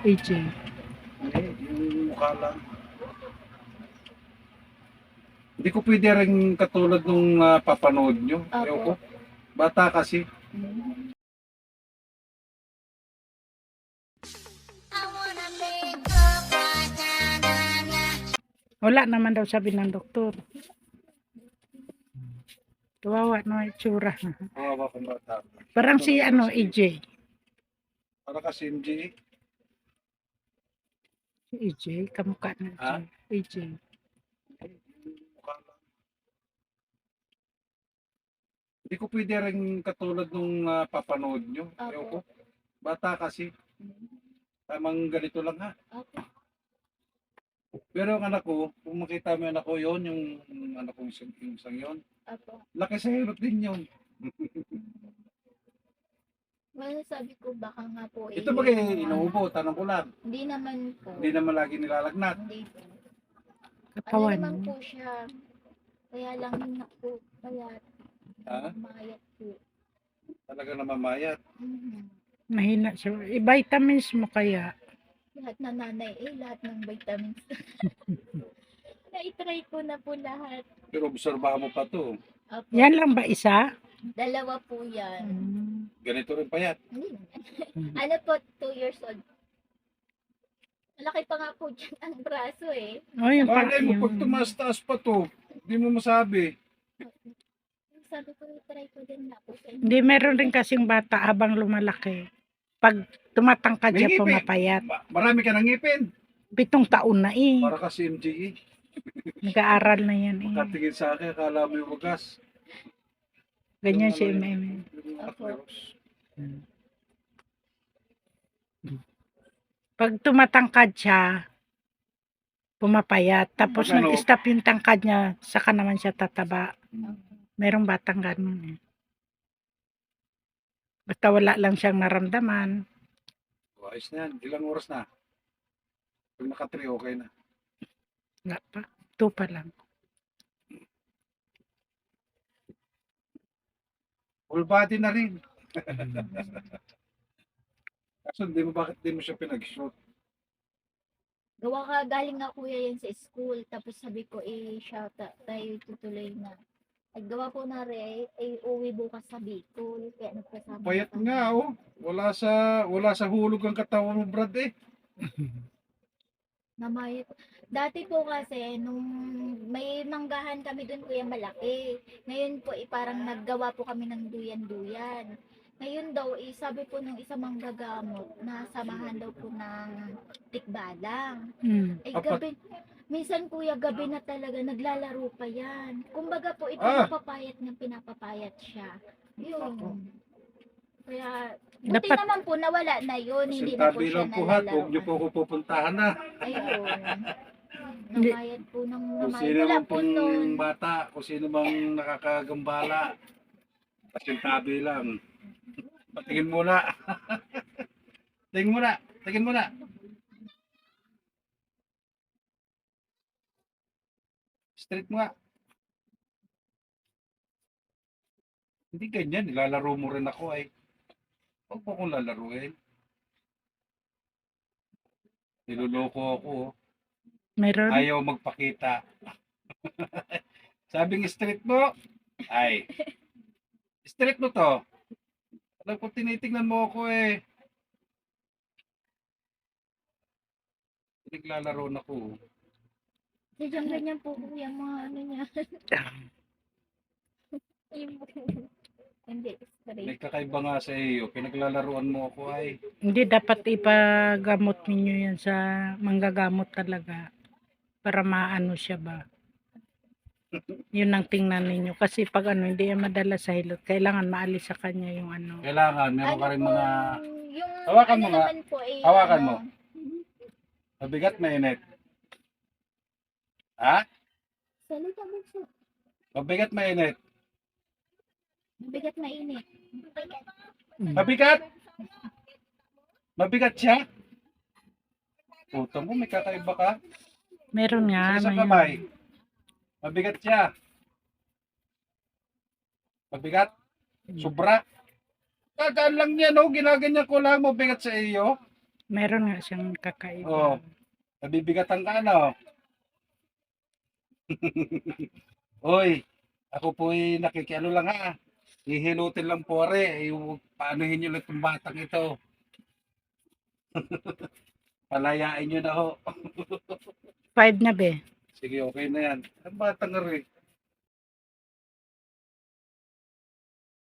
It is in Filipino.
AJ. Hindi, yung mukha lang. Hindi ko pwede rin katulad nung papanood nyo. Ayoko. Bata kasi. Wala naman daw sabi ng doktor. Kawawa no itsura. Kawawa kong bata. Parang si AJ. Para kasi MJ. Si AJ, kamukha ng Ha? AJ. Mukha lang. Hindi ko pwede rin katulad nung papanood nyo. Ayoko. Bata kasi. Tamang ganito lang ha. Pero ang anak ko, kung makita mo yung anak ko yun, yung anak ko yung isang yun, laki sa hirap din yun. Well, sabi ko baka nga po Ito ba kayo inuubo? Tanong ko lang. Hindi naman po. Hindi naman lagi nilalagnat. Hindi po. Ano Kapawan. naman po siya. Kaya lang na po. Kaya Ha? mayat po. Talaga namamayat. Mahina siya. I-vitamins mo kaya. Lahat na nanay lahat ng vitamins. Na-try ko na po lahat. Pero obserbahan mo pa to. Opo. Yan lang ba isa? Dalawa po yan. Ganito rin payat. Hindi naman. Ano po, 2 years old. Malaki pa nga po dyan ang braso eh. Oh, yung Malay mo, yung- pag tumaas-taas pa to, hindi mo masabi. Sabi ko, try ko din na po sa inyo. Hindi, meron rin kasing bata habang lumalaki. Pag tumatangkad May siya, ngipin. pumapayat. Marami ka ng ngipin. 7 taon na eh. Para kasi MJ. Nag-aaral na yan eh. Makatingin sa akin, akala mo yung wagas. Ganyan Yung si ano, MM. yung anak ni Rose. Pag tumatangkad siya, pumapayat. Tapos Pag ano? nag-stop yung tangkad niya, saka naman siya tataba. Merong batang ganun eh. Basta wala lang siyang naramdaman. Ayos na yan. Ilang oras na? Pag naka-3, okay na. Wala pa. 2 pa lang. Full body na rin. Kaso bakit di mo siya pinag-shoot? Gawa ka, galing nga kuya yan sa school. Tapos sabi ko, siya tayo tutuloy na. At gawa po na rin, uwi bukas sa Bicol. Kaya nagkasama Payat kami. nga oh. Wala sa hulog ang katawan mo, Brad eh. Namayat. Dati po kasi, nung may manggahan kami dun kuya malaki. Ngayon po, parang naggawa po kami ng duyan-duyan. Ngayon daw, sabi po ng isang manggagamot na samahan daw po ng tikbalang. Gabi, minsan kuya, gabi na talaga, naglalaro pa yan. Kumbaga po, ito napapayat ng pinapapayat siya. Yun. Kaya, buti Dapat- naman po, nawala na yun. Hindi na po Sintabi siya lang po ha. Huwag niyo nalalaro. po ako pupuntahan na. Ayun. Hindi. Namayat po ng Kung namayat. sino Wala man po pong nun. bata, kung sino bang nakakagambala. Pasintabi lang. Patingin muna. Tingin muna. Tingin muna. Straight mo nga. Hindi ganyan. Nilalaro mo rin ako ay. Huwag mo akong lalaruin. Niloloko ako. Oh. Meron. Ayaw magpakita. Sabing straight mo. Ay. Straight mo to. Alam ko tinitingnan mo ako eh. Naglalaro na ko. Sadyang ganyan po kuya, mga ano niya. Hindi, May straight. kakaiba nga sa iyo. Pinaglalaruan mo ako ay. Hindi dapat ipagamot ninyo yan sa manggagamot talaga para maano siya ba. Yun ang tingnan ninyo kasi pag ano hindi yan madala sa hilot kailangan maalis sa kanya yung ano. Kailangan. Meron ka rin mga Yung Hawakan ano mo nga. naman po Hawakan mo. mabigat mainit. Ha? Salita mo po. Mabigat mainit. Mabigat mainit. Mabigat? Mabigat siya? Puta mo, may kakaiba ka. Meron nga. Sa isang may- kamay. Mabigat siya. Mabigat? Sobra? Kagaan lang yan, oh. Ginaganyan ko lang. Mabigat sa iyo. Meron nga siyang kakaiba. Oo. Nabibigatan ka ano? Hoy, ako po ay nakikiano lang ha. Hihilutin lang po re. Yung paanuhin nyo lang itong batang ito. Palayain nyo na ho. 5 na be. Sige, okay na yan. Ang batang nga rin.